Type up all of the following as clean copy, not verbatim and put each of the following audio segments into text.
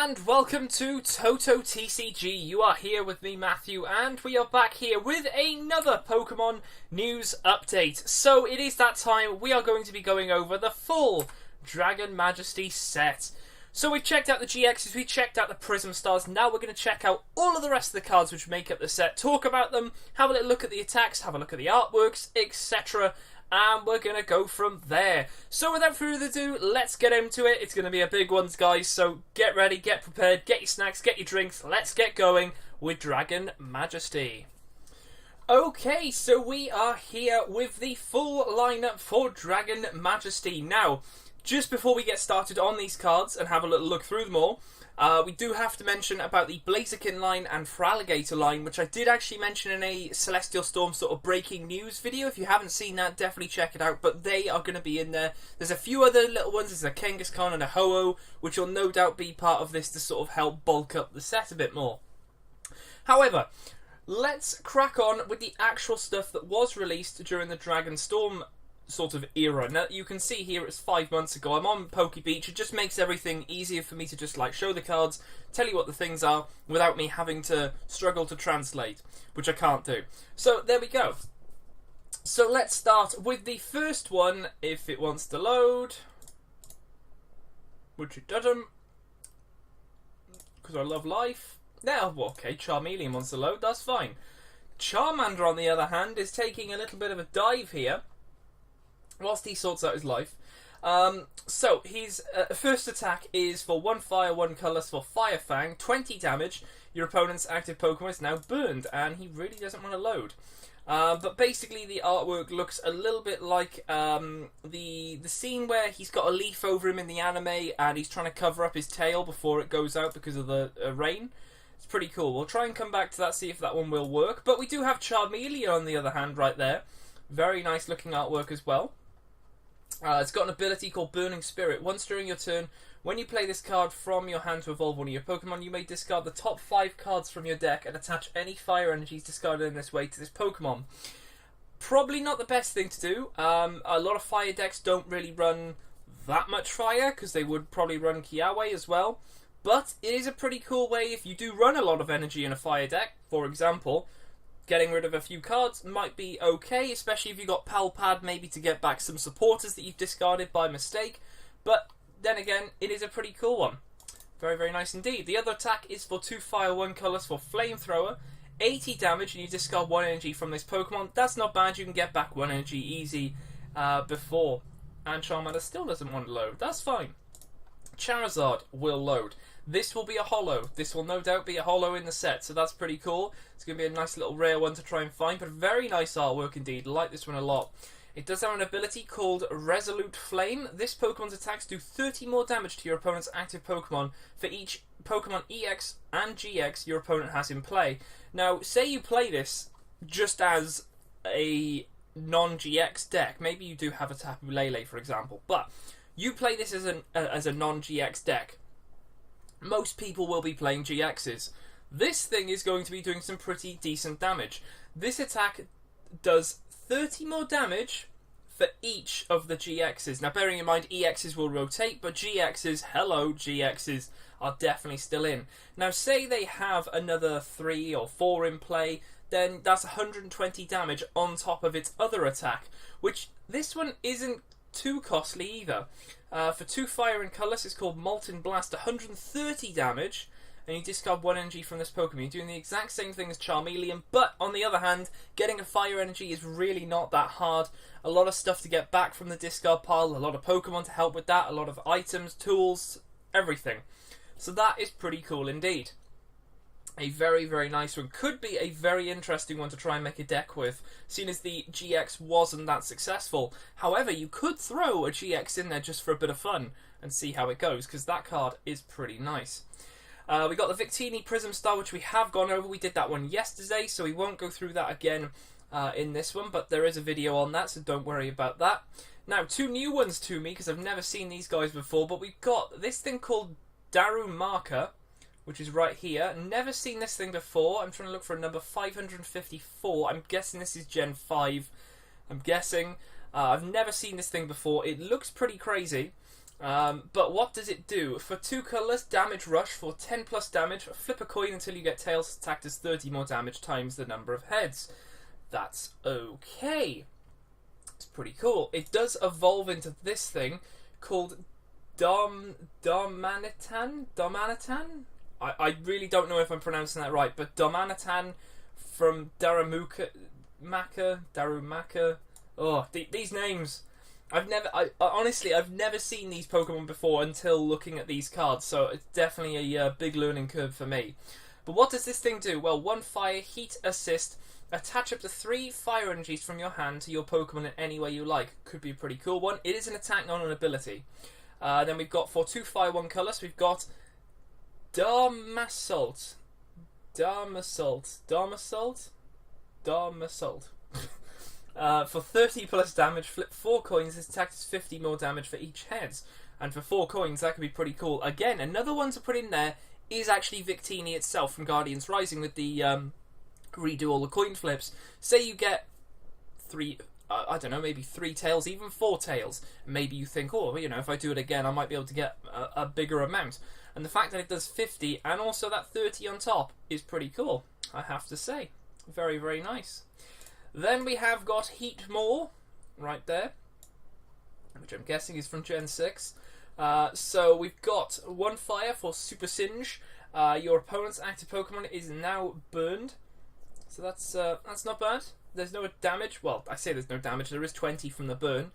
And welcome to TotoTCG. You are here with me, Matthew, and we are back here with another Pokemon news update. So it is that time. We are going to be going over the full Dragon Majesty set. So we've checked out the GXs, we've checked out the Prism Stars. Now we're going to check out all of the rest of the cards which make up the set, talk about them, have a little look at the attacks, have a look at the artworks, etc. And we're going to go from there. So without further ado, let's get into it. It's going to be a big one, guys. So get ready, get prepared, get your snacks, get your drinks. Let's get going with Dragon Majesty. Okay, so we are here with the full lineup for Dragon Majesty. Now, just before we get started on these cards and have a little look through them all, we do have to mention about the Blaziken line and Feraligatr line, which I did actually mention in a Celestial Storm sort of breaking news video. If you haven't seen that, definitely check it out, but they are going to be in there. There's a few other little ones. There's a Kangaskhan and a Ho-Oh, which will no doubt be part of this to sort of help bulk up the set a bit more. However, let's crack on with the actual stuff that was released during the Dragon Storm sort of era. Now you can see here it's 5 months ago. I'm on Poke Beach. It just makes everything easier for me to just like show the cards, tell you what the things are without me having to struggle to translate, which I can't do. So there we go. So let's start with the first one if it wants to load, which it doesn't, because I love life. Now, okay, Charmeleon wants to load, that's fine. Charmander on the other hand is taking a little bit of a dive here whilst he sorts out his life. So his first attack is for 1 fire, 1 colours for Fire Fang, 20 damage. Your opponent's active Pokemon is now burned, and he really doesn't want to load. But basically the artwork looks a little bit like the scene where he's got a leaf over him in the anime and he's trying to cover up his tail before it goes out because of the rain. It's pretty cool. We'll try and come back to that, see if that one will work. But we do have Charmeleon on the other hand right there. Very nice looking artwork as well. It's got an ability called Burning Spirit. Once during your turn, when you play this card from your hand to evolve one of your Pokemon, you may discard the top 5 cards from your deck and attach any fire energies discarded in this way to this Pokemon. Probably not the best thing to do. A lot of fire decks don't really run that much fire, because they would probably run Kiawe as well. But it is a pretty cool way if you do run a lot of energy in a fire deck. For example, getting rid of a few cards might be okay, especially if you've got Palpad maybe to get back some supporters that you've discarded by mistake. But then again, it is a pretty cool one. Very, very nice indeed. The other attack is for 2 fire, 1 colours for Flamethrower. 80 damage and you discard 1 energy from this Pokemon. That's not bad, you can get back 1 energy easy before. And Charmander still doesn't want to load. That's fine. Charizard will load. This will be a holo. This will no doubt be a holo in the set, so that's pretty cool. It's going to be a nice little rare one to try and find, but very nice artwork indeed. I like this one a lot. It does have an ability called Resolute Flame. This Pokemon's attacks do 30 more damage to your opponent's active Pokemon for each Pokemon EX and GX your opponent has in play. Now, say you play this just as a non-GX deck. Maybe you do have a Tapu Lele, for example, but you play this as a non-GX deck. Most people will be playing GXs. This thing is going to be doing some pretty decent damage. This attack does 30 more damage for each of the GXs. Now, bearing in mind, EXs will rotate, but GXs, hello, GXs are definitely still in. Now, say they have another 3 or 4 in play, then that's 120 damage on top of its other attack, which this one isn't too costly either. For 2 fire and colours, it's called Molten Blast, 130 damage, and you discard 1 energy from this Pokemon. You're doing the exact same thing as Charmeleon, but on the other hand, getting a fire energy is really not that hard. A lot of stuff to get back from the discard pile, a lot of Pokemon to help with that, a lot of items, tools, everything. So that is pretty cool indeed. A very, very nice one. Could be a very interesting one to try and make a deck with, seeing as the GX wasn't that successful. However, you could throw a GX in there just for a bit of fun and see how it goes, because that card is pretty nice. We got the Victini Prism Star, which we have gone over. We did that one yesterday, so we won't go through that again in this one, but there is a video on that, so don't worry about that. Now, 2 new ones to me, because I've never seen these guys before, but we've got this thing called Darumaka, which is right here. Never seen this thing before. I'm trying to look for a number 554. I'm guessing this is Gen 5. I'm guessing. I've never seen this thing before. It looks pretty crazy. But what does it do? For 2 colours, damage rush for 10 plus damage. Flip a coin until you get tails. Attack does 30 more damage times the number of heads. That's okay. It's pretty cool. It does evolve into this thing called Darmanitan? I really don't know if I'm pronouncing that right, but Darmanitan from Darumaka. Oh, these names. Honestly, I've never seen these Pokemon before until looking at these cards, so it's definitely a big learning curve for me. But what does this thing do? Well, 1 fire, heat, assist. Attach up to 3 fire energies from your hand to your Pokemon in any way you like. Could be a pretty cool one. It is an attack, not an ability. Then we've got for 2 fire, 1 colours, we've got Darmasalt. For 30 plus damage, flip 4 coins. This attack is 50 more damage for each head. And for 4 coins, that could be pretty cool. Again, another one to put in there is actually Victini itself from Guardians Rising with the redo all the coin flips. Say you get 3, I don't know, maybe 3 tails, even 4 tails. Maybe you think, oh, you know, if I do it again, I might be able to get a bigger amount. And the fact that it does 50 and also that 30 on top is pretty cool, I have to say. Very, very nice. Then we have got Heatmore right there, which I'm guessing is from Gen 6. So we've got 1 fire for Super Singe. Your opponent's active Pokemon is now burned. So that's not bad. There's no damage. Well, I say there's no damage. There is 20 from the burn.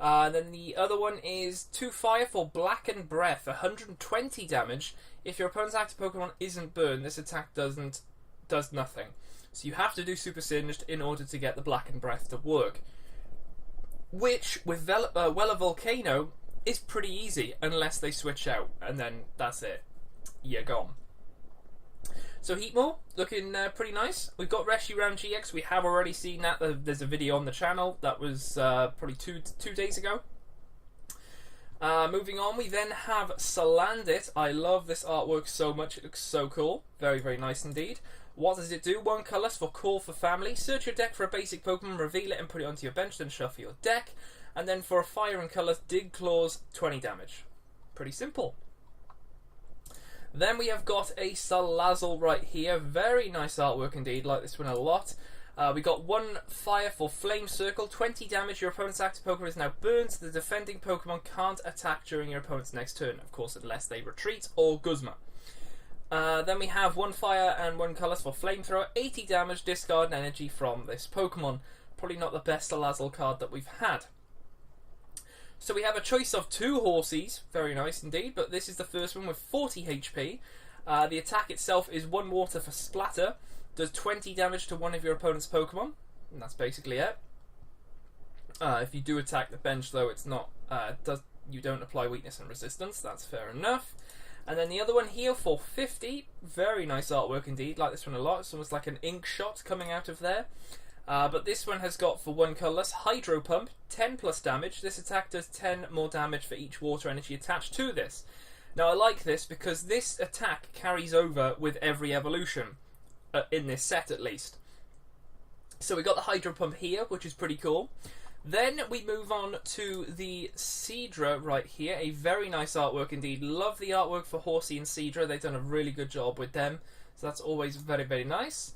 Then the other one is 2 fire for Blackened Breath. 120 damage. If your opponent's active Pokemon isn't burned, this attack does nothing. So you have to do Super Singed in order to get the Blackened Breath to work. Which, with Weller Volcano, is pretty easy, unless they switch out. And then that's it. You're gone. So Heatmore, looking pretty nice. We've got Reshiram GX. We have already seen that. There's a video on the channel. That was probably two days ago. Moving on, we then have Salandit. I love this artwork so much. It looks so cool. Very, very nice indeed. What does it do? 1 colours for Call for Family. Search your deck for a basic Pokemon, reveal it and put it onto your bench, then shuffle your deck. And then for a fire and colours, Dig Claws, 20 damage. Pretty simple. Then we have got a Salazzle right here. Very nice artwork indeed. Like this one a lot. We got 1 fire for Flame Circle, 20 damage. Your opponent's active Pokemon is now burned. The defending Pokemon can't attack during your opponent's next turn. Of course, unless they retreat or Guzma. Then we have 1 fire and 1 colours for Flamethrower, 80 damage, discard an energy from this Pokemon. Probably not the best Salazzle card that we've had. So we have a choice of 2 Horsies, very nice indeed, but this is the first one with 40 HP. The attack itself is 1 water for Splatter, does 20 damage to one of your opponent's Pokemon, and that's basically it. If you do attack the bench though, it's not, you don't apply weakness and resistance, that's fair enough. And then the other one here for 50, very nice artwork indeed, like this one a lot. It's almost like an ink shot coming out of there. But this one has got for 1 colourless Hydro Pump, 10 plus damage. This attack does 10 more damage for each water energy attached to this. Now I like this because this attack carries over with every evolution, in this set at least. So we got the Hydro Pump here, which is pretty cool. Then we move on to the Seadra right here. A very nice artwork indeed. Love the artwork for Horsey and Seadra. They've done a really good job with them. So that's always very, very nice.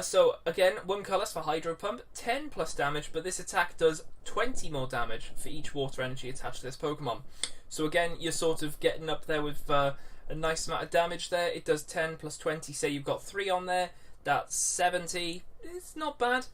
So again, 1 colours for Hydro Pump, 10 plus damage, but this attack does 20 more damage for each water energy attached to this Pokemon. So again, you're sort of getting up there with a nice amount of damage there. It does 10 plus 20. Say you've got 3 on there, that's 70. It's not bad.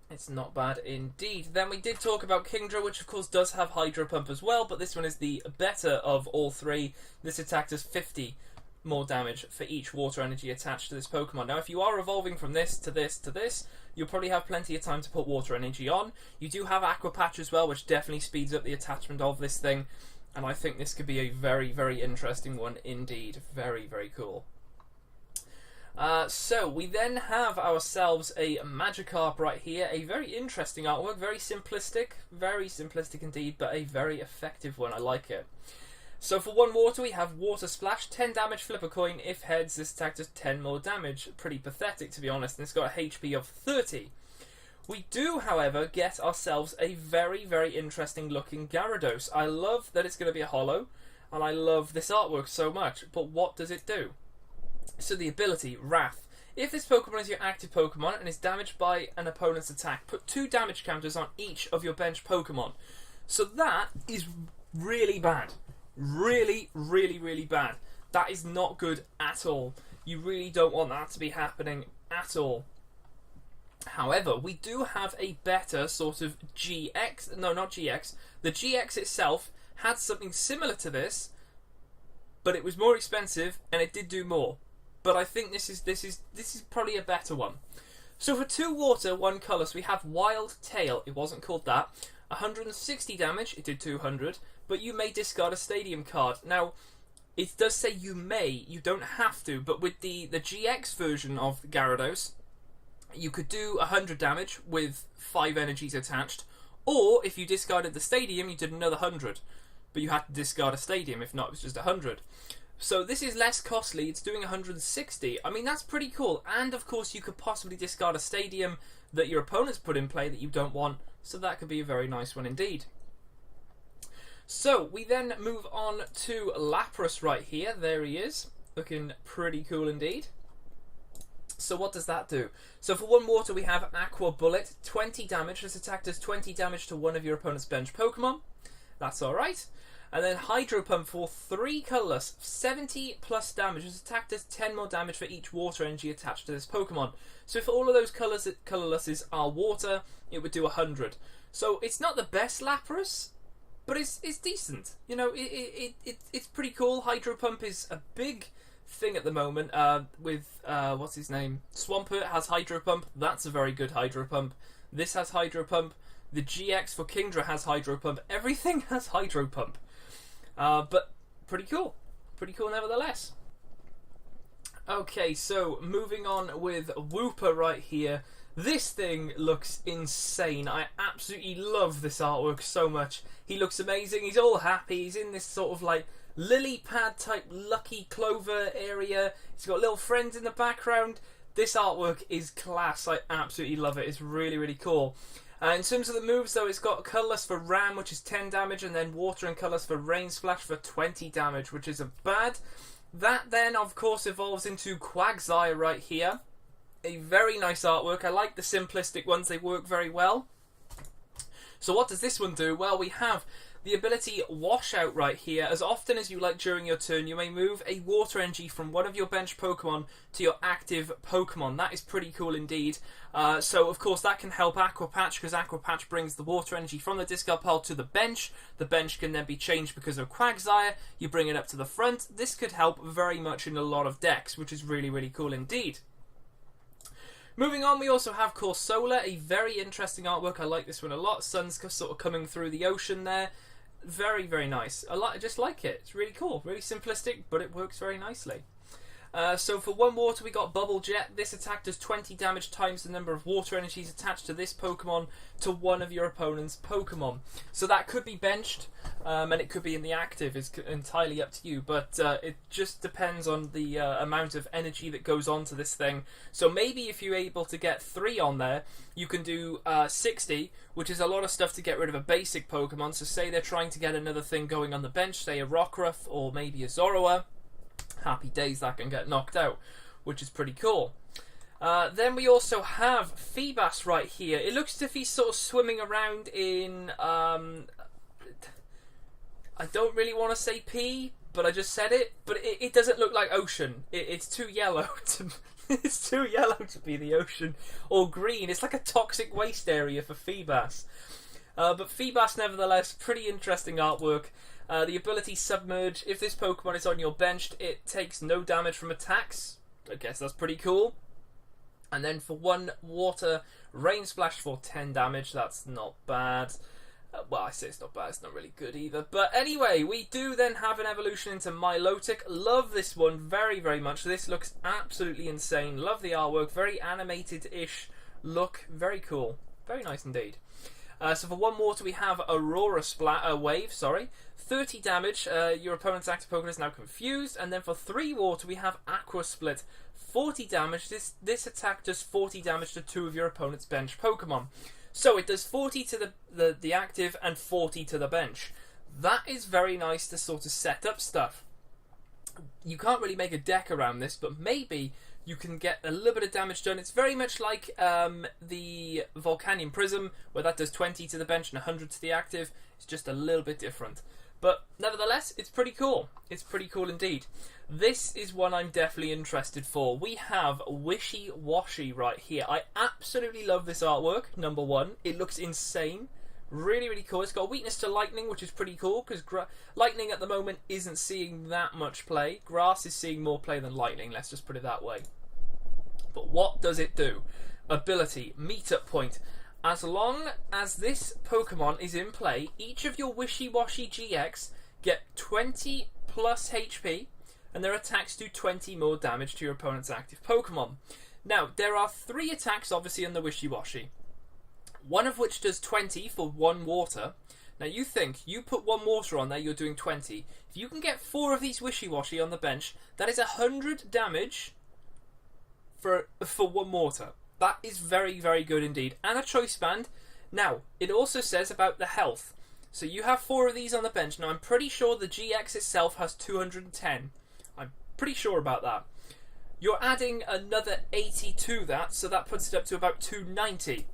It's not bad indeed. Then we did talk about Kingdra, which of course does have Hydro Pump as well, but this one is the better of all 3. This attack does 50 more damage for each water energy attached to this Pokemon. Now if you are evolving from this to this to this, you'll probably have plenty of time to put water energy on. You do have Aqua Patch as well, which definitely speeds up the attachment of this thing, and I think this could be a very, very interesting one indeed. Very, very cool. So we then have ourselves a Magikarp right here. A very interesting artwork, very simplistic indeed, but a very effective one. I like it. So for 1 water, we have Water Splash, 10 damage, flip a coin. If heads, this attack does 10 more damage. Pretty pathetic, to be honest, and it's got a HP of 30. We do, however, get ourselves a very, very interesting looking Gyarados. I love that it's going to be a holo, and I love this artwork so much, but what does it do? So the ability, Wrath. If this Pokemon is your active Pokemon and is damaged by an opponent's attack, put 2 damage counters on each of your bench Pokemon. So that is really bad. Really, really, really bad. That is not good at all. You really don't want that to be happening at all. However, we do have a better sort of GX. No, not GX. The GX itself had something similar to this, but it was more expensive and it did do more. But I think this is probably a better one. So for 2 water, 1 colour, so we have Wild Tail. It wasn't called that. 160 damage. It did 200. But you may discard a Stadium card. Now, it does say you may. You don't have to. But with the GX version of Gyarados, you could do 100 damage with 5 energies attached, or if you discarded the Stadium, you did another 100, but you had to discard a Stadium. If not, it was just 100. So this is less costly. It's doing 160. I mean, that's pretty cool. And of course, you could possibly discard a Stadium that your opponents put in play that you don't want, so that could be a very nice one indeed. So we then move on to Lapras right here. There he is, looking pretty cool indeed. So what does that do? So for 1 water we have Aqua Bullet, 20 damage. This attack does 20 damage to one of your opponent's bench Pokemon. That's alright. And then Hydro Pump for 3 colourless, 70 plus damage. This attack does 10 more damage for each water energy attached to this Pokemon. So if all of those colourlesses are water, it would do 100. So it's not the best Lapras, but it's decent. You know, it's pretty cool. Hydro Pump is a big thing at the moment with what's his name? Swampert has Hydro Pump. That's a very good Hydro Pump. This has Hydro Pump. The GX for Kingdra has Hydro Pump. Everything has Hydro Pump. But pretty cool. Pretty cool nevertheless. Okay, so moving on with Wooper right here. This thing looks insane. I absolutely love this artwork so much. He looks amazing. He's all happy. He's in this sort of like lily pad type lucky clover area. He's got little friends in the background. This artwork is class. I absolutely love it. It's really, really cool. In terms of the moves though, it's got colourless for Ram, which is 10 damage, and then water and colourless for Rain Splash for 20 damage, which isn't bad. That then of course evolves into Quagsire right here. A very nice artwork. I like the simplistic ones. They work very well. So what does this one do? Well, we have the ability Washout right here. As often as you like during your turn, you may move a water energy from one of your bench Pokemon to your active Pokemon. That is pretty cool indeed. So of course that can help Aqua Patch, because Aqua Patch brings the water energy from the discard pile to the bench. The bench can then be changed because of Quagsire. You bring it up to the front. This could help very much in a lot of decks, which is really, really cool indeed. Moving on, we also have Corsola, a very interesting artwork. I like this one a lot. Sun's sort of coming through the ocean there. Very, very nice. I just like it. It's really cool. Really simplistic, but it works very nicely. So for 1 water, we got Bubble Jet. This attack does 20 damage times the number of water energies attached to this Pokemon to one of your opponent's Pokemon. So that could be benched, and it could be in the active. It's entirely up to you, but it just depends on the amount of energy that goes on to this thing. So maybe if you're able to get 3 on there, you can do 60, which is a lot of stuff to get rid of a basic Pokemon. So say they're trying to get another thing going on the bench, say a Rockruff or maybe a Zorua. Happy days, that can get knocked out, which is pretty cool. Then we also have Feebas right here. It looks as if he's sort of swimming around in I don't really want to say pea, but I just said it. But it doesn't look like ocean. It's too yellow to it's too yellow to be the ocean, or green. It's like a toxic waste area for Feebas. But Feebas nevertheless, pretty interesting artwork. The ability Submerge. If this Pokemon is on your bench, it takes no damage from attacks. I guess that's pretty cool. And then for 1 water, Rain Splash for 10 damage. That's not bad. Well, I say it's not bad. It's not really good either. But anyway, we do then have an evolution into Milotic. Love this one very, very much. This looks absolutely insane. Love the artwork. Very animated-ish look. Very cool. Very nice indeed. So for 1 water we have Aurora Wave, 30 damage. Your opponent's active Pokemon is now confused. And then for 3 water we have Aqua Split, 40 damage. This attack does 40 damage to 2 of your opponent's bench Pokemon. So it does 40 to the active and 40 to the bench. That is very nice to sort of set up stuff. You can't really make a deck around this, but maybe you can get a little bit of damage done. It's very much like the Volcanion Prism, where that does 20 to the bench and 100 to the active. It's just a little bit different. But nevertheless, it's pretty cool. It's pretty cool indeed. This is one I'm definitely interested for. We have Wishy Washy right here. I absolutely love this artwork, number one. It looks insane. Really, really cool. It's got a weakness to lightning, which is pretty cool, because lightning at the moment isn't seeing that much play. Grass is seeing more play than lightning, let's just put it that way. But what does it do? Ability, meetup point. As long as this Pokemon is in play, each of your Wishy Washy GX get 20 plus HP, and their attacks do 20 more damage to your opponent's active Pokemon. Now, there are 3 attacks obviously on the Wishy Washy. One of which does 20 for 1 water. Now you think, you put 1 water on there, you're doing 20. If you can get 4 of these Wishy Washy on the bench, that is 100 damage for 1 water. That is very, very good indeed. And a choice band. Now, it also says about the health. So you have 4 of these on the bench. Now I'm pretty sure the GX itself has 210. I'm pretty sure about that. You're adding another 80 to that, so that puts it up to about 290.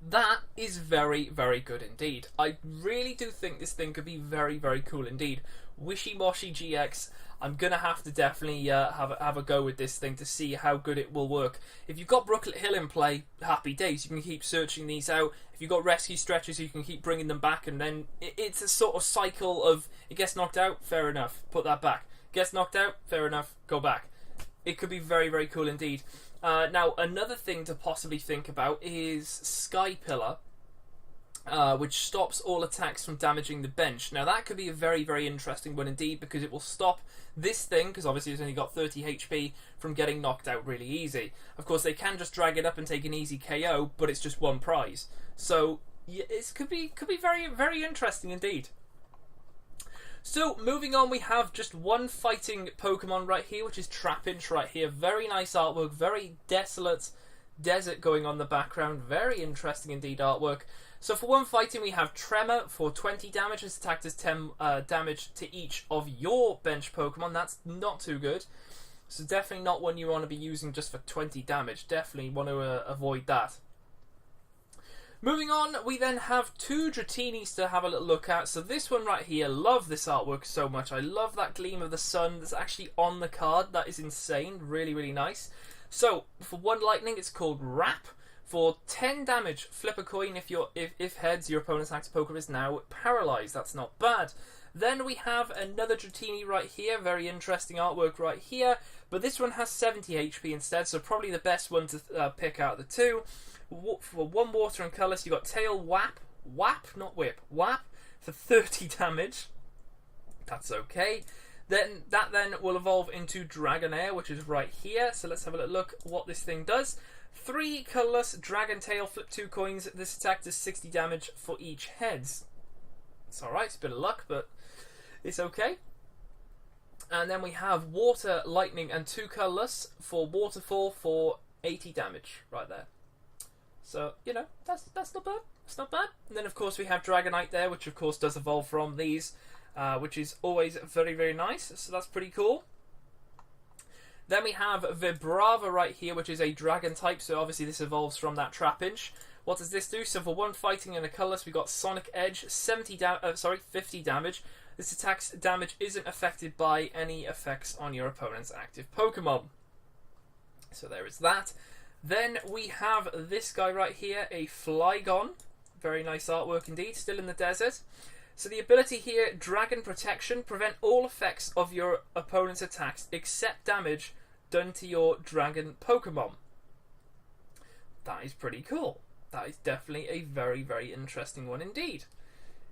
That is very, very good indeed. I really do think this thing could be very, very cool indeed. Wishy Washy GX, I'm going to have to definitely have a go with this thing to see how good it will work. If you've got Brooklet Hill in play, happy days. You can keep searching these out. If you've got rescue stretches, you can keep bringing them back, and then it's a sort of cycle of, it gets knocked out, fair enough, put that back. Gets knocked out, fair enough, go back. It could be very, very cool indeed. Now, another thing to possibly think about is Sky Pillar, which stops all attacks from damaging the bench. Now, that could be a very, very interesting one indeed, because it will stop this thing, because obviously it's only got 30 HP, from getting knocked out really easy. Of course, they can just drag it up and take an easy KO, but it's just 1 prize. So, yeah, it could be very, very interesting indeed. So, moving on, we have just 1 fighting Pokemon right here, which is Trapinch right here. Very nice artwork, very desolate desert going on in the background. Very interesting indeed artwork. So for 1 fighting, we have Tremor for 20 damage. This attack does 10 damage to each of your bench Pokemon. That's not too good. So definitely not one you want to be using just for 20 damage. Definitely want to avoid that. Moving on, we then have 2 Dratinis to have a little look at. So this one right here, love this artwork so much. I love that gleam of the sun that's actually on the card. That is insane. Really, really nice. So, for 1 lightning, it's called Wrap. For 10 damage, flip a coin. If heads, your opponent's active Pokemon is now paralyzed. That's not bad. Then we have another Dratini right here. Very interesting artwork right here. But this one has 70 HP instead, so probably the best one to pick out of the 2. For 1 water and colours, you've got Tail Whap, not Whip, Whap, for 30 damage. That's okay. Then that will evolve into Dragonair, which is right here. So let's have a little look what this thing does. 3 colourless Dragon Tail, flip 2 coins. This attack does 60 damage for each heads. It's alright, it's a bit of luck, but it's okay. And then we have Water, Lightning, and 2 colourless for Waterfall for 80 damage right there. So, you know, that's not bad. It's not bad. And then, of course, we have Dragonite there, which, of course, does evolve from these, which is always very, very nice. So that's pretty cool. Then we have Vibrava right here, which is a Dragon type. So, obviously, this evolves from that Trapinch. What does this do? So, for 1 fighting and a colourless, we got Sonic Edge, 50 damage. This attack's damage isn't affected by any effects on your opponent's active Pokemon. So, there is that. Then we have this guy right here, a Flygon. Very nice artwork indeed, still in the desert. So the ability here, Dragon Protection, prevent all effects of your opponent's attacks except damage done to your dragon Pokemon. That is pretty cool. That is definitely a very, very interesting one indeed.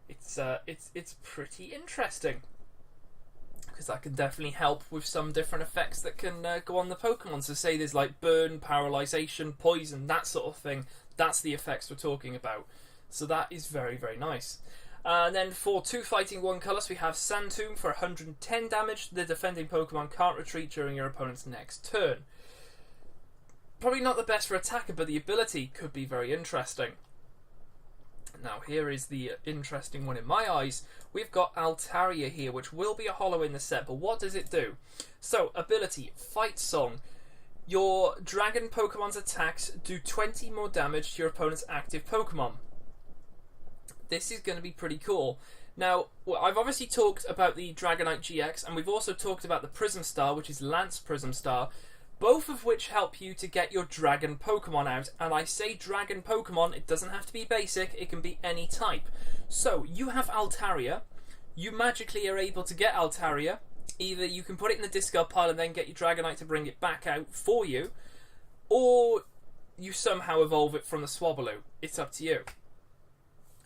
It's pretty interesting, because that can definitely help with some different effects that can go on the Pokemon. So say there's like burn, paralyzation, poison, that sort of thing. That's the effects we're talking about. So that is very, very nice. And then for 2 fighting 1 colours, we have Sand Tomb for 110 damage. The defending Pokemon can't retreat during your opponent's next turn. Probably not the best for attacker, but the ability could be very interesting. Now here is the interesting one in my eyes. We've got Altaria here, which will be a holo in the set, but what does it do? So, ability, Fight Song. Your Dragon Pokemon's attacks do 20 more damage to your opponent's active Pokemon. This is going to be pretty cool. Now, I've obviously talked about the Dragonite GX, and we've also talked about the Prism Star, which is Lance Prism Star, both of which help you to get your Dragon Pokemon out. And I say Dragon Pokemon, it doesn't have to be basic, it can be any type. So, you have Altaria, you magically are able to get Altaria. Either you can put it in the discard pile and then get your Dragonite to bring it back out for you, or you somehow evolve it from the Swablu. It's up to you.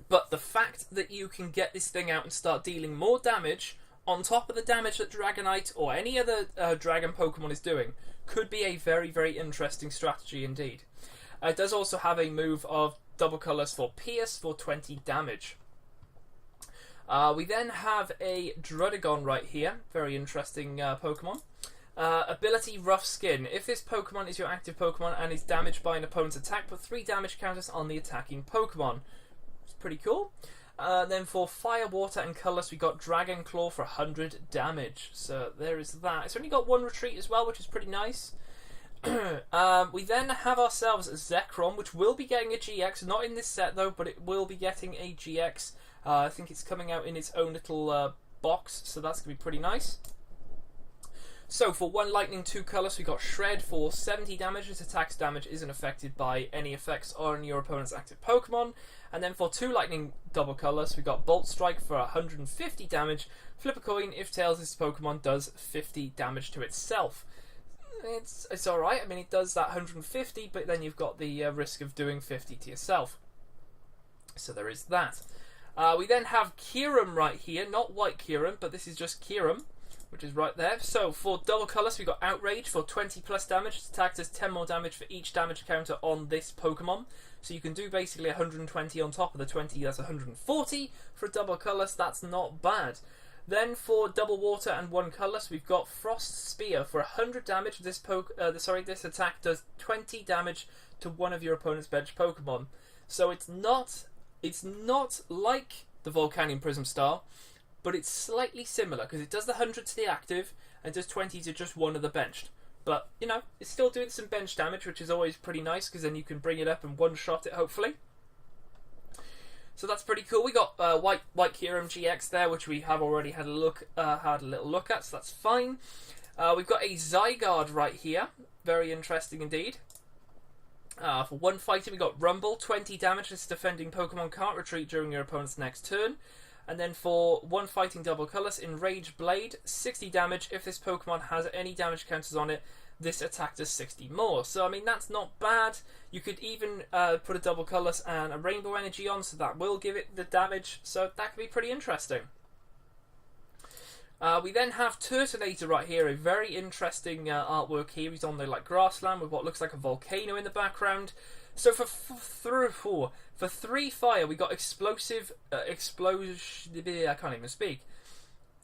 But the fact that you can get this thing out and start dealing more damage on top of the damage that Dragonite or any other Dragon Pokemon is doing could be a very, very interesting strategy indeed. It does also have a move of double colours for Pierce for 20 damage. We then have a Drudagon right here. Very interesting Pokemon. Ability Rough Skin. If this Pokemon is your active Pokemon and is damaged by an opponent's attack, put 3 damage counters on the attacking Pokemon. Pretty cool. Then for Fire, Water and Colours, we got Dragon Claw for 100 damage. So there is that. It's only got 1 retreat as well, which is pretty nice. We then have ourselves Zekrom, which will be getting a GX. Not in this set though, but it will be getting a GX. I think it's coming out in its own little box, so that's going to be pretty nice. So for 1 lightning, 2 colours, we got Shred for 70 damage. Its attack's damage isn't affected by any effects on your opponent's active Pokemon. And then for 2 lightning double colours, we got Bolt Strike for 150 damage. Flip a coin, if tails, this Pokemon does 50 damage to itself. It's alright, I mean it does that 150, but then you've got the risk of doing 50 to yourself. So there is that. We then have Kyurem right here, not White Kyurem, but this is just Kyurem, which is right there. So for double colours, we got Outrage for 20 plus damage. Its attack does 10 more damage for each damage counter on this Pokemon. So you can do basically 120 on top of the 20, that's 140 for double colours. That's not bad. Then for double water and 1 colours, we've got Frost Spear for 100 damage. This attack does 20 damage to one of your opponent's bench Pokemon. So it's not like the Volcanion Prism Star, but it's slightly similar because it does the 100 to the active and does 20 to just one of the benched. But, you know, it's still doing some bench damage, which is always pretty nice because then you can bring it up and one-shot it, hopefully. So that's pretty cool. We got White Kyurem GX there, which we have already had a little look at, so that's fine. We've got a Zygarde right here. Very interesting indeed. For 1 fighting, we got Rumble, 20 damage. This defending Pokemon can't retreat during your opponent's next turn. And then for 1 fighting double colours, Enrage Blade, 60 damage. If this Pokemon has any damage counters on it, this attack does 60 more. So, I mean, that's not bad. You could even put a double colours and a Rainbow Energy on, so that will give it the damage. So that could be pretty interesting. We then have Turtonator right here, a very interesting artwork here. He's on the grassland with what looks like a volcano in the background. So for 3 fire, we got Explosive I can't even speak.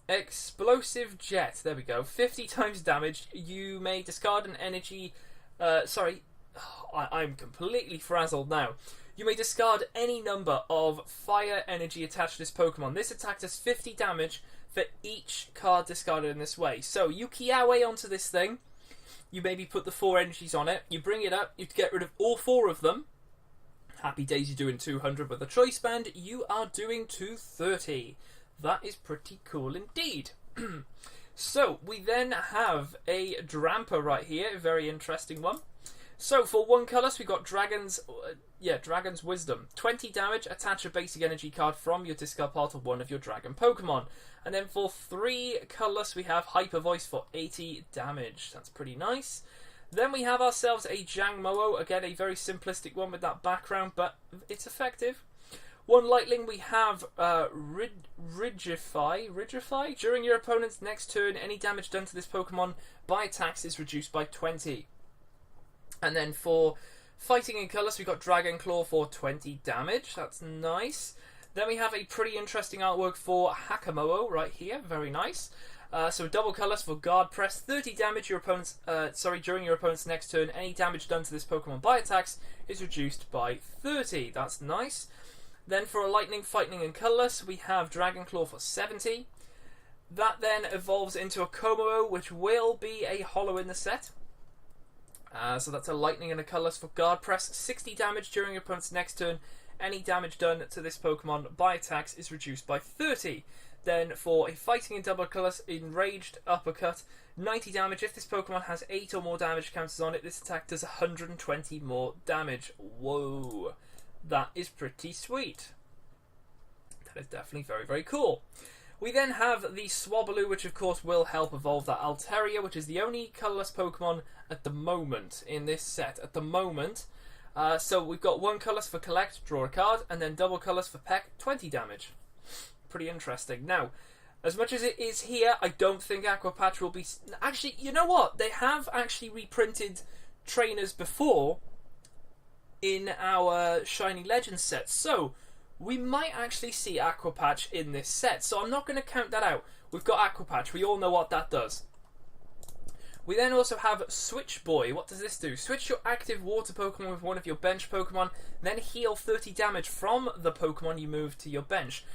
Explosive Jet. There we go. 50 times damage. You may discard an energy. I'm completely frazzled now. You may discard any number of fire energy attached to this Pokemon. This attack does 50 damage for each card discarded in this way. So you Kiawe onto this thing. You maybe put the 4 energies on it. You bring it up. You get rid of all 4 of them. Happy days, you're doing 200 with the Choice Band. You are doing 230. That is pretty cool indeed. So we then have a Drampa right here. A very interesting one. So for 1 colour, we got Dragon's Wisdom. 20 damage, attach a basic energy card from your discard pile to one of your Dragon Pokemon. And then for 3 colours, we have Hyper Voice for 80 damage. That's pretty nice. Then we have ourselves a Jangmo-o. Again, a very simplistic one with that background, but it's effective. 1 Lightning, we have Ridgify. During your opponent's next turn, any damage done to this Pokemon by attacks is reduced by 20. And then for Fighting in colours, we've got Dragon Claw for 20 damage. That's nice. Then we have a pretty interesting artwork for Hakamoa right here. Very nice. So double colours for Guard Press, 30 damage during your opponent's next turn. Any damage done to this Pokemon by attacks is reduced by 30. That's nice. Then for a Lightning, Fighting and Colourless, we have Dragon Claw for 70. That then evolves into a Komodo, which will be a holo in the set. So that's a Lightning and a Colourless for Guard Press, 60 damage during your opponent's next turn. Any damage done to this Pokemon by attacks is reduced by 30. Then for a Fighting in double colours, Enraged Uppercut, 90 damage. If this Pokemon has 8 or more damage counters on it, this attack does 120 more damage. Whoa, that is pretty sweet. That is definitely very, very cool. We then have the Swablu, which of course will help evolve that Altaria, which is the only colourless Pokemon at the moment in this set. At the moment. So we've got 1 colourless for Collect, draw a card, and then double colourless for Peck, 20 damage. Pretty interesting. Now, as much as it is here, I don't think Aqua Patch will be... Actually, you know what? They have actually reprinted trainers before in our Shiny Legends set. So, we might actually see Aqua Patch in this set. So I'm not going to count that out. We've got Aqua Patch. We all know what that does. We then also have Switch Boy. What does this do? Switch your active water Pokemon with one of your bench Pokemon, then heal 30 damage from the Pokemon you move to your bench.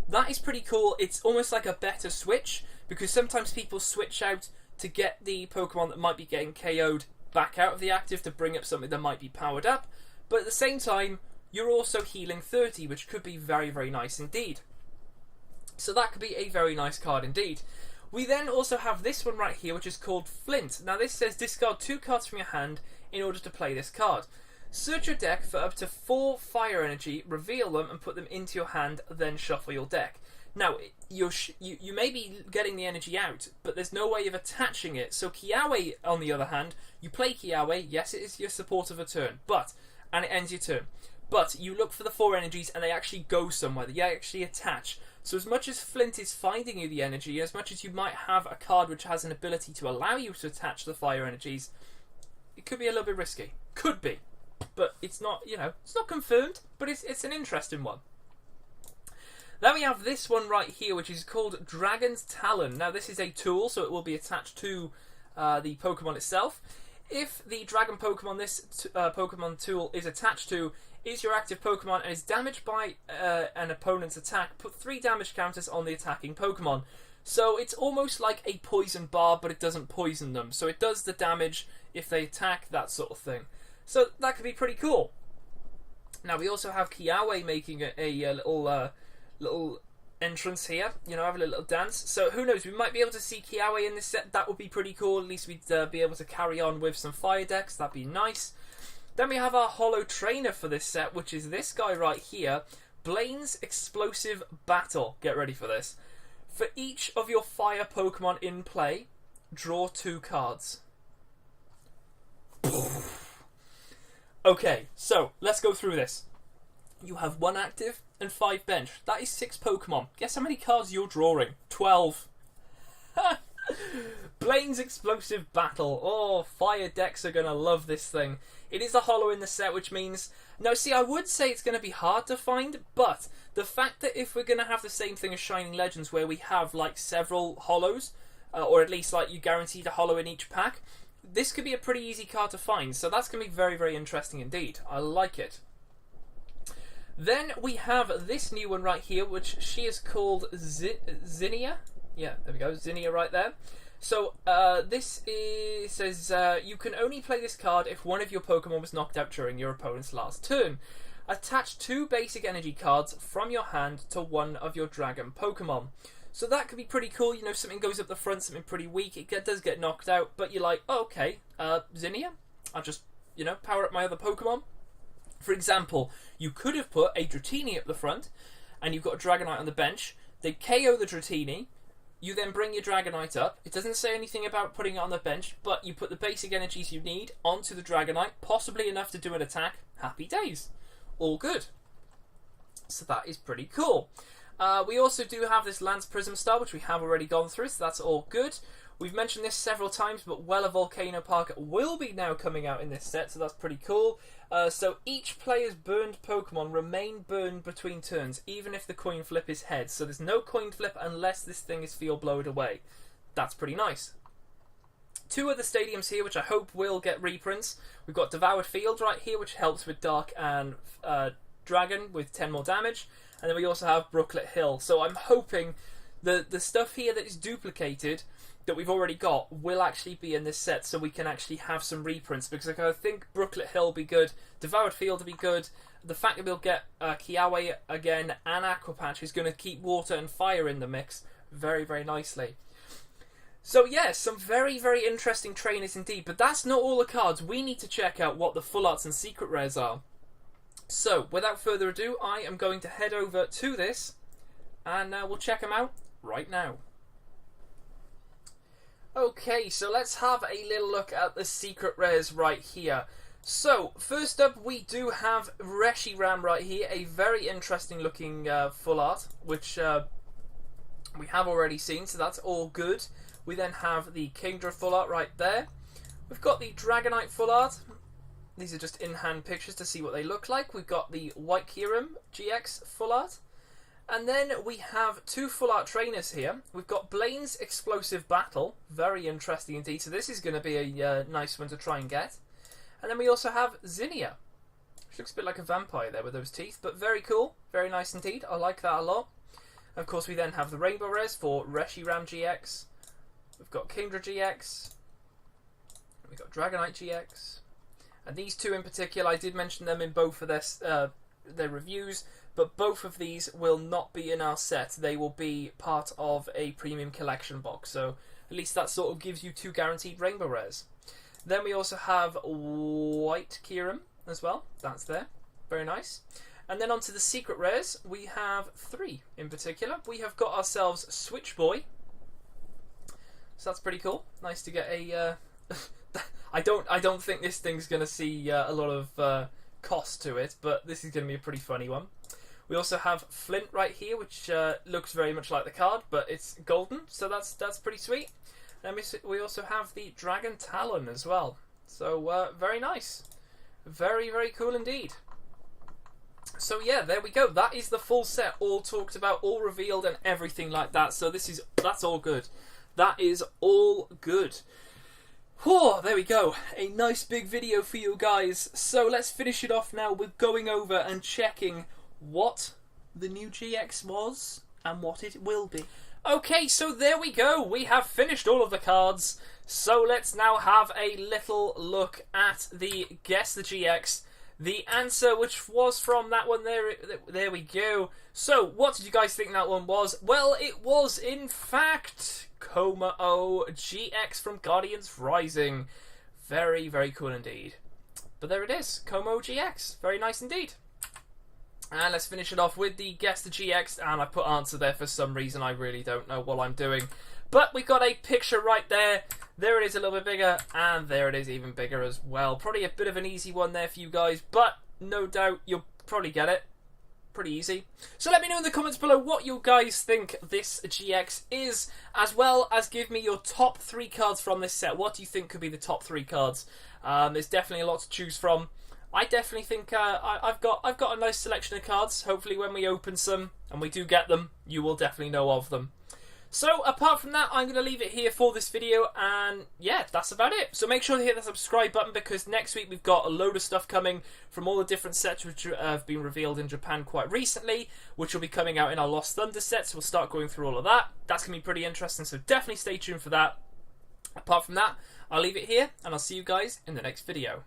That is pretty cool. It's almost like a better switch, because sometimes people switch out to get the Pokemon that might be getting KO'd back out of the active to bring up something that might be powered up. But at the same time, you're also healing 30, which could be very, very nice indeed. So that could be a very nice card indeed. We then also have this one right here, which is called Flint. Now this says discard 2 cards from your hand in order to play this card. Search your deck for up to 4 fire energy, reveal them and put them into your hand, then shuffle your deck. Now, you may be getting the energy out, but there's no way of attaching it. So Kiawe, on the other hand, you play Kiawe, yes it is your support of a turn, and it ends your turn. But you look for the 4 energies and they actually go somewhere, they actually attach. So as much as Flint is finding you the energy, as much as you might have a card which has an ability to allow you to attach the fire energies, it could be a little bit risky. Could be. But it's not, it's not confirmed, but it's an interesting one. Then we have this one right here, which is called Dragon's Talon. Now this is a tool, so it will be attached to the Pokemon itself. If the Dragon Pokemon this Pokemon tool is attached to is your active Pokemon and is damaged by an opponent's attack, put 3 damage counters on the attacking Pokemon. So it's almost like a poison bar, but it doesn't poison them. So it does the damage if they attack, that sort of thing. So that could be pretty cool. Now we also have Kiawe making a little entrance here. Having a little dance. So who knows? We might be able to see Kiawe in this set. That would be pretty cool. At least we'd be able to carry on with some fire decks. That'd be nice. Then we have our holo trainer for this set, which is this guy right here. Blaine's Explosive Battle. Get ready for this. For each of your fire Pokemon in play, draw 2 cards. Okay, so let's go through this. You have 1 active and 5 bench. That is 6 Pokemon. Guess how many cards you're drawing? 12. Blaine's Explosive Battle. Oh, fire decks are going to love this thing. It is a holo in the set, which means... Now, see, I would say it's going to be hard to find, but the fact that if we're going to have the same thing as Shining Legends, where we have, like, several holos, or at least, like, you guaranteed a holo in each pack, this could be a pretty easy card to find, so that's going to be very, very interesting indeed. I like it. Then we have this new one right here, which she is called Zinnia. Yeah, there we go, Zinnia right there. So, says, you can only play this card if one of your Pokemon was knocked out during your opponent's last turn. Attach 2 basic energy cards from your hand to one of your Dragon Pokemon. So that could be pretty cool. Something goes up the front, something pretty weak. It does get knocked out, but you're like, oh, okay, Zinnia, I'll just, power up my other Pokemon. For example, you could have put a Dratini up the front, and you've got a Dragonite on the bench. They KO the Dratini. You then bring your Dragonite up. It doesn't say anything about putting it on the bench, but you put the basic energies you need onto the Dragonite, possibly enough to do an attack. Happy days. All good. So that is pretty cool. We also do have this Lance Prism Star, which we have already gone through, so that's all good. We've mentioned this several times, but Weller Volcano Park will be now coming out in this set, so that's pretty cool. So each player's burned Pokemon remain burned between turns, even if the coin flip is heads. So there's no coin flip unless this thing is field blowed away. That's pretty nice. Two other stadiums here, which I hope will get reprints. We've got Devoured Field right here, which helps with Dark and Dragon with 10 more damage. And then we also have Brooklet Hill. So I'm hoping the stuff here that is duplicated, that we've already got, will actually be in this set, so we can actually have some reprints, because I think Brooklet Hill will be good, Devoured Field will be good, the fact that we'll get Kiawe again and Aqua Patch is going to keep Water and Fire in the mix very, very nicely. So yeah, some very, very interesting trainers indeed, but that's not all the cards. We need to check out what the full arts and secret rares are. So, without further ado, I am going to head over to this, and we'll check them out right now. Okay, so let's have a little look at the secret rares right here. So, first up we do have Reshiram right here, a very interesting looking full art, which we have already seen, so that's all good. We then have the Kingdra full art right there. We've got the Dragonite full art. These are just in-hand pictures to see what they look like. We've got the White Kyurem GX full art. And then we have two full art trainers here. We've got Blaine's Explosive Battle, very interesting indeed. So this is going to be a nice one to try and get. And then we also have Zinnia, which looks a bit like a vampire there with those teeth, but very cool, very nice indeed. I like that a lot. Of course, we then have the Rainbow Rares for Reshiram GX. We've got Kingdra GX. We've got Dragonite GX. And these two in particular, I did mention them in both of their reviews. But both of these will not be in our set. They will be part of a premium collection box. So at least that sort of gives you two guaranteed Rainbow Rares. Then we also have White Kyurem as well. That's there. Very nice. And then onto the secret rares. We have three in particular. We have got ourselves Switch Boy. So that's pretty cool. Nice to get a... I don't think this thing's going to see a lot of cost to it. But this is going to be a pretty funny one. We also have Flint right here, which looks very much like the card, but it's golden, so that's pretty sweet. And we also have the Dragon Talon as well. So very nice. Very, very cool indeed. So yeah, there we go. That is the full set, all talked about, all revealed and everything like that. So that's all good. That is all good. Whoa, there we go. A nice big video for you guys. So let's finish it off now with going over and checking what the new GX was and what it will be. Okay, so there we go. We have finished all of the cards. So let's now have a little look at the Guess the GX. The answer, which was from that one there we go. So, what did you guys think that one was? Well, it was, in fact, Kommo GX from Guardians Rising. Very, very cool indeed. But there it is, Kommo GX. Very nice indeed. And let's finish it off with the Guess the GX, and I put answer there for some reason. I really don't know what I'm doing. But we've got a picture right there. There it is, a little bit bigger, and there it is, even bigger as well. Probably a bit of an easy one there for you guys, but no doubt you'll probably get it. Pretty easy. So let me know in the comments below what you guys think this GX is, as well as give me your top 3 cards from this set. What do you think could be the top 3 cards? There's definitely a lot to choose from. I definitely think I've got a nice selection of cards. Hopefully when we open some, and we do get them, you will definitely know of them. So apart from that, I'm going to leave it here for this video, and yeah, that's about it. So make sure to hit the subscribe button, because next week we've got a load of stuff coming from all the different sets which have been revealed in Japan quite recently, which will be coming out in our Lost Thunder set, so we'll start going through all of that. That's going to be pretty interesting, so definitely stay tuned for that. Apart from that, I'll leave it here, and I'll see you guys in the next video.